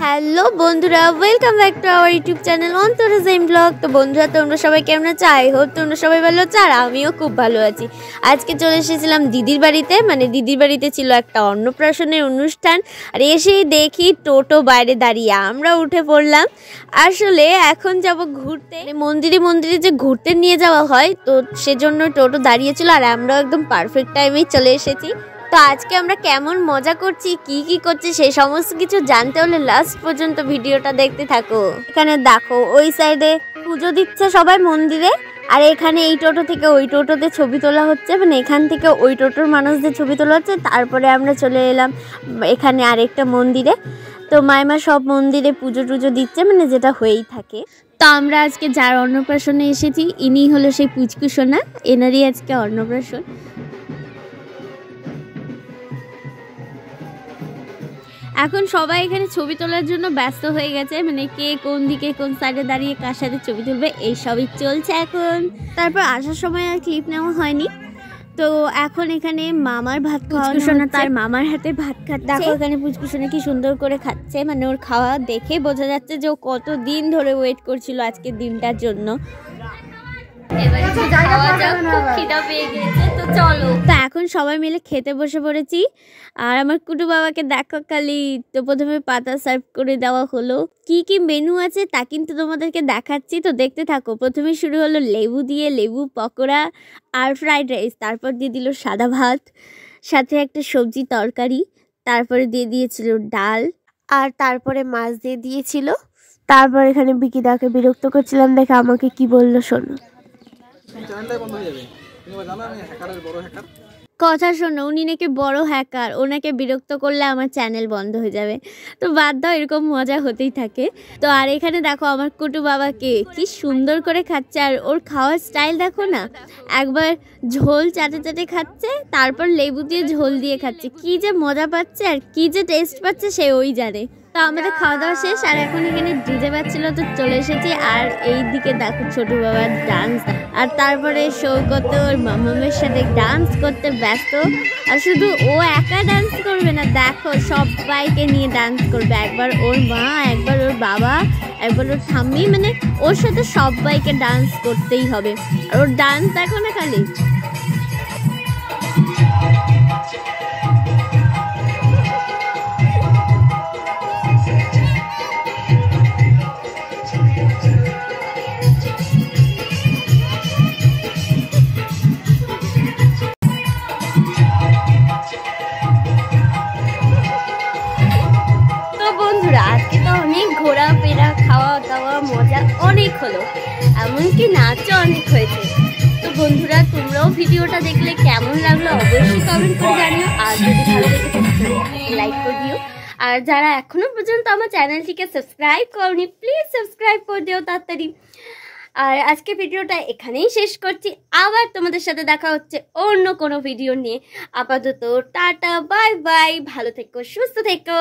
Hello বন্ধুরা, welcome back to our YouTube channel অন্তরজাইম blog. তো বন্ধুরা, তোমরা সবাই কেমন আছো? আই হোপ তোমরা সবাই ভালো আছো, আর আমিও খুব ভালো আছি। আজকে চলে এসেছিলাম দিদির বাড়িতে, মানে দিদির বাড়িতে ছিল একটা অন্নপ্রাশনের অনুষ্ঠান। আর এসেই দেখি টোটো বাইরে দাঁড়িয়ে, আমরা উঠে পড়লাম। আসলে এখন যাব ঘুরতে, মন্দিরে মন্দিরে যে ঘুরতে নিয়ে যাওয়া হয়, তো সেজন্য টোটো দাঁড়িয়েছিল, আর আমরাও একদম পারফেক্ট টাইমেই চলে এসেছি। তো আজকে আমরা কেমন মজা করছি, কি করছি, সেই সমস্ত কিছু জানতে হলে লাস্ট পর্যন্ত ভিডিওটা দেখতে থাকো। এখানে দেখো ওই সাইডে পুজো দিচ্ছে সবাই মন্দিরে, আর এখানে এই টোটো থেকে ওই টোটোতে ছবি তোলা হচ্ছে, মানে এখান থেকে ওই টোটোর মানুষদের ছবি তোলা হচ্ছে। তারপরে আমরা চলে এলাম এখানে আরেকটা মন্দিরে। তো মাইমা সব মন্দিরে পুজো টুজো দিচ্ছে, মানে যেটা হয়েই থাকে। তো আমরা আজকে যার অন্নপ্রাশনে এসেছি, ইনি হলো সেই পুচকুসোনা, এনারই আজকে অন্নপ্রাশন। এখন সবাই এখানে ছবি তোলার জন্য ব্যস্ত হয়ে গেছে, মানে কে কোন দিকে কোন সাইডে দাঁড়িয়ে কার সাথে ছবি তুলবে এই সবই চলছে এখন। তারপর আসার সময় আর ক্লিপ নেওয়া হয়নি। তো এখন এখানে মামার ভাত পুচকুসোনা তার মামার হাতে ভাত খাচ্ছে। দেখো এখানে পুচকুসোনা কি সুন্দর করে খাচ্ছে, মানে ওর খাওয়া দেখে বোঝা যাচ্ছে যে ও কত দিন ধরে ওয়েট করছিল আজকের দিনটার জন্য। তো এখন সবাই মিলে খেতে বসে পড়েছি। আর আমার কুটু বাবাকে দেখো খালি, তো প্রথমে পাতা সার্ভ করে দেওয়া হলো। কি মেনু আছে তা কিন্তু তোমাদেরকে দেখাচ্ছি, তো দেখতে থাকো। প্রথমে শুরু হলো লেবু দিয়ে, লেবু পকোড়া আর ফ্রাইড রাইস। তারপর দিয়ে দিল সাদা ভাত, সাথে একটা সবজি তরকারি। তারপরে দিয়ে দিয়েছিল ডাল, আর তারপরে মাছ দিয়ে দিয়েছিল। তারপর এখানে বিকিদাকে বিরক্ত করছিলাম দেখে আমাকে কি বললো শোনো। কথা শোনো, উনি নাকি বড় হ্যাকার, ওনাকে বিরক্ত করলে আমার চ্যানেল বন্ধ হয়ে যাবে। তো বাদ দাও, এরকম মজা হতেই থাকে। তো আর এখানে দেখো আমার কুটু বাবাকে কি সুন্দর করে খাচ্ছে, আর ওর খাওয়ার স্টাইল দেখো না, একবার ঝোল চাটে চাটে খাচ্ছে, তারপর লেবু দিয়ে ঝোল দিয়ে খাচ্ছে। কি যে মজা পাচ্ছে আর কি যে টেস্ট পাচ্ছে সে ওই জানে। তো আমাদের খাওয়া দাওয়া শেষ, আর এখন এখানে ডিজে বাজছিল, তো চলে এসেছি। আর এই দিকে দেখো ছোট বাবার ডান্স, আর তারপরে সৌগত ওর মামামের সাথে ডান্স করতে ব্যস্ত। আর শুধু ও একা ডান্স করবে না, দেখো সবাইকে নিয়ে ডান্স করবে। একবার ওর মা, একবার ওর বাবা, একবার ওর ঠাম্মি, মানে ওর সাথে সবাইকে ডান্স করতেই হবে। আর ওর ডান্স দেখো না খালি। আজকে তো অনেক ঘোরাফেরা, খাওয়া দাওয়া, মজা অনেক হলো, এমনকি নাচও অনেক হয়েছে। তো বন্ধুরা, তোমরাও ভিডিওটা দেখলে কেমন লাগলো অবশ্যই কমেন্ট করে জানিও। আর যদি ভালো লেগে থাকে লাইক করে দিও। আর যারা এখনো পর্যন্ত আমার চ্যানেলটিকে সাবস্ক্রাইব করনি, প্লিজ সাবস্ক্রাইব করে দিও তাড়াতাড়ি। আর আজকে ভিডিওটা এখানেই শেষ করছি, আবার তোমাদের সাথে দেখা হচ্ছে অন্য কোনো ভিডিও নিয়ে। আপাতত টাটা, বাই বাই, ভালো থেকো, সুস্থ থেকো।